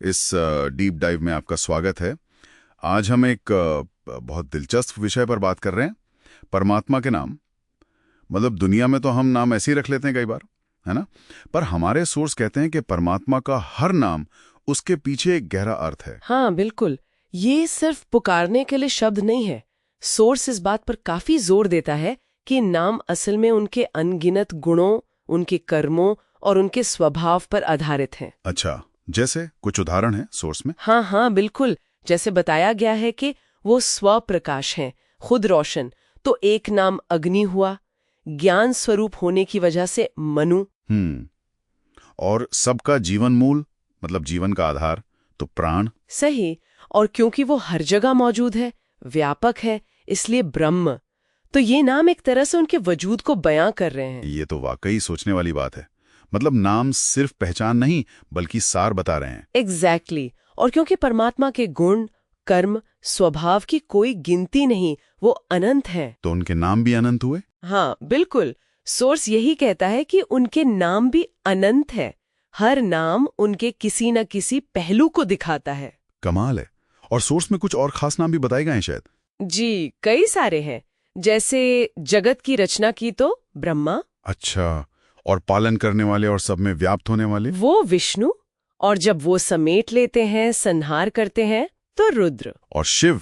इस deep dive में आपका स्वागत है। आज हम एक बहुत दिलचस्प विषय पर बात कर रहे हैं, परमात्मा के नाम। मतलब दुनिया में तो हम नाम ऐसे ही रख लेते हैं कई बार, है ना? पर हमारे सोर्स कहते हैं कि परमात्मा का हर नाम, उसके पीछे एक गहरा अर्थ है। हाँ बिल्कुल, ये सिर्फ पुकारने के लिए शब्द नहीं है। सोर्स इस बात पर काफी जोर देता है कि नाम असल में उनके अनगिनत गुणों, उनके कर्मों और उनके स्वभाव पर आधारित हैं। अच्छा, जैसे कुछ उदाहरण है सोर्स में? हाँ हाँ बिल्कुल, जैसे बताया गया है कि वो स्वप्रकाश हैं, खुद रोशन। तो एक नाम अग्नि हुआ, ज्ञान स्वरूप होने की वजह से मनु। और सबका जीवन मूल, मतलब जीवन का आधार, तो प्राण। सही, और क्योंकि वो हर जगह मौजूद है, व्यापक है, इसलिए ब्रह्म। तो ये नाम एक तरह से उनके वजूद को बयां कर रहे हैं। ये तो वाकई सोचने वाली बात है। मतलब नाम सिर्फ पहचान नहीं, बल्कि सार बता रहे हैं। एग्जैक्टली। और क्योंकि परमात्मा के गुण, कर्म, स्वभाव की कोई गिनती नहीं, वो अनंत है। तो उनके नाम भी अनंत हुए। हाँ बिल्कुल, सोर्स यही कहता है कि उनके नाम भी अनंत है। हर नाम उनके किसी न किसी पहलू को दिखाता है। कमाल है। और सोर्स में कुछ और खास नाम भी बताए गए हैं शायद। जी, कई सारे हैं। जैसे जगत की रचना की तो ब्रह्मा। अच्छा, और पालन करने वाले और सब में व्याप्त होने वाले? वो विष्णु। और जब वो समेट लेते हैं, संहार करते हैं, तो रुद्र। और शिव,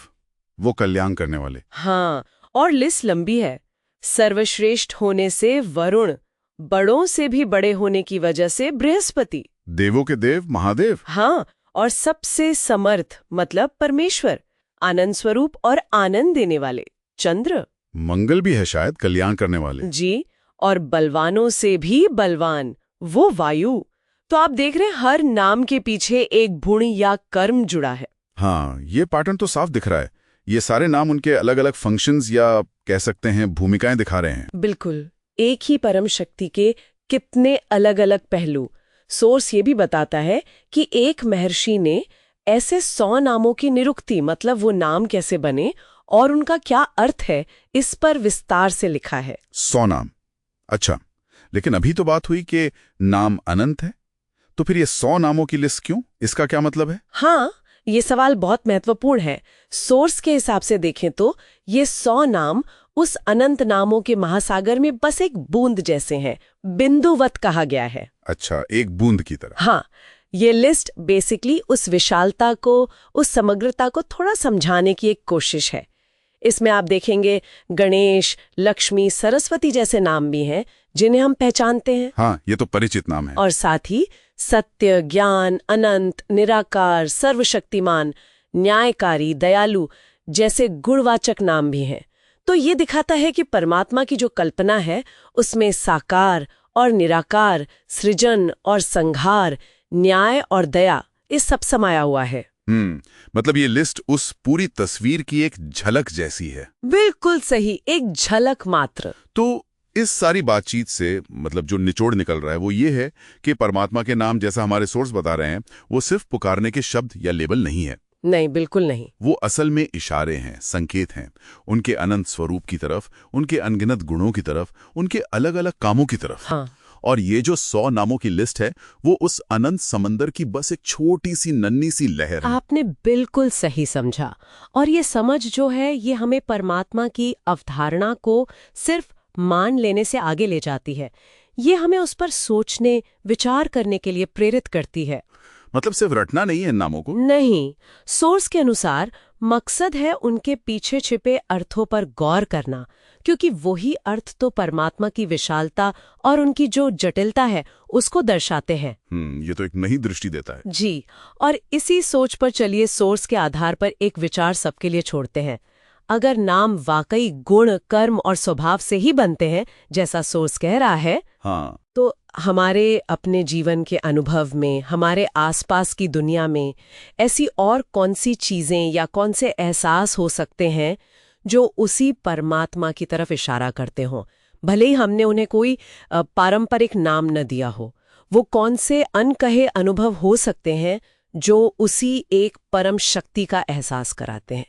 वो कल्याण करने वाले। हाँ, और लिस्ट लंबी है। सर्वश्रेष्ठ होने से वरुण, बड़ों से भी बड़े होने की वजह से बृहस्पति, देवों के देव महादेव। हाँ, और सबसे समर्थ मतलब परमेश्वर, आनंद स्वरूप और आनंद देने वाले चंद्र। मंगल भी है शायद, कल्याण करने वाले। जी, और बलवानों से भी बलवान, वो वायु। तो आप देख रहे हैं, हर नाम के पीछे एक गुण या कर्म जुड़ा है। हाँ, ये पैटर्न तो साफ दिख रहा है। ये सारे नाम उनके अलग अलग फंक्शंस या कह सकते हैं भूमिकाएं दिखा रहे हैं। बिल्कुल, एक ही परम शक्ति के कितने अलग अलग पहलू। सोर्स ये भी बताता है कि एक महर्षि ने ऐसे 100 नामों की निरुक्ति, मतलब वो नाम कैसे बने और उनका क्या अर्थ है, इस पर विस्तार से लिखा है। 100 नाम। अच्छा, लेकिन अभी तो बात हुई कि नाम अनंत है, तो फिर ये 100 नामों की लिस्ट क्यों? इसका क्या मतलब है? हाँ, ये सवाल बहुत महत्वपूर्ण है। सोर्स के हिसाब से देखें तो ये 100 नाम उस अनंत नामों के महासागर में बस एक बूंद जैसे हैं, बिंदुवत कहा गया है। अच्छा, एक बूंद की तरह। हाँ, ये लिस्ट बेसिकली उस विशालता को, उस समग्रता को थोड़ा समझाने की एक कोशिश है। इसमें आप देखेंगे गणेश, लक्ष्मी, सरस्वती जैसे नाम भी हैं जिन्हें हम पहचानते हैं। हाँ, ये तो परिचित नाम है। और साथ ही सत्य, ज्ञान, अनंत, निराकार, सर्वशक्तिमान, न्यायकारी, दयालु जैसे गुणवाचक नाम भी हैं। तो ये दिखाता है कि परमात्मा की जो कल्पना है, उसमें साकार और निराकार, सृजन और संहार, न्याय और दया, इस सब समाया हुआ है। मतलब ये लिस्ट उस पूरी तस्वीर की एक झलक जैसी है। बिल्कुल सही, एक झलक मात्र। तो इस सारी बातचीत से मतलब जो निचोड़ निकल रहा है वो ये है कि परमात्मा के नाम, जैसा हमारे सोर्स बता रहे हैं, वो सिर्फ पुकारने के शब्द या लेबल नहीं है। नहीं, बिल्कुल नहीं। वो असल में इशारे हैं, संकेत हैं, उनके अनंत स्वरूप की तरफ, उनके अनगिनत गुणों की तरफ, उनके अलग अलग कामों की तरफ। हाँ। और ये जो 100 नामों की लिस्ट है, वो उस अनंत समंदर की बस एक छोटी सी नन्ही सी लहर है। आपने बिल्कुल सही समझा। और ये समझ जो है, ये हमें परमात्मा की अवधारणा को सिर्फ मान लेने से आगे ले जाती है। ये हमें उस पर सोचने, विचार करने के लिए प्रेरित करती है। मतलब सिर्फ रटना नहीं है इन नामों को। नहीं, सोर्स के अनुसार मकसद है उनके पीछे छिपे अर्थों पर गौर करना, क्योंकि वही अर्थ तो परमात्मा की विशालता और उनकी जो जटिलता है उसको दर्शाते हैं। ये तो एक नई दृष्टि देता है। जी, और इसी सोच पर चलिए सोर्स के आधार पर एक विचार सबके लिए छोड़ते हैं। अगर नाम वाकई गुण, कर्म और स्वभाव से ही बनते हैं, जैसा सोर्स कह रहा है, हाँ, तो हमारे अपने जीवन के अनुभव में, हमारे आसपास की दुनिया में ऐसी और कौन सी चीजें या कौन से एहसास हो सकते हैं जो उसी परमात्मा की तरफ इशारा करते हों, भले ही हमने उन्हें कोई पारंपरिक नाम न दिया हो। वो कौन से अनकहे अनुभव हो सकते हैं जो उसी एक परम शक्ति का एहसास कराते हैं।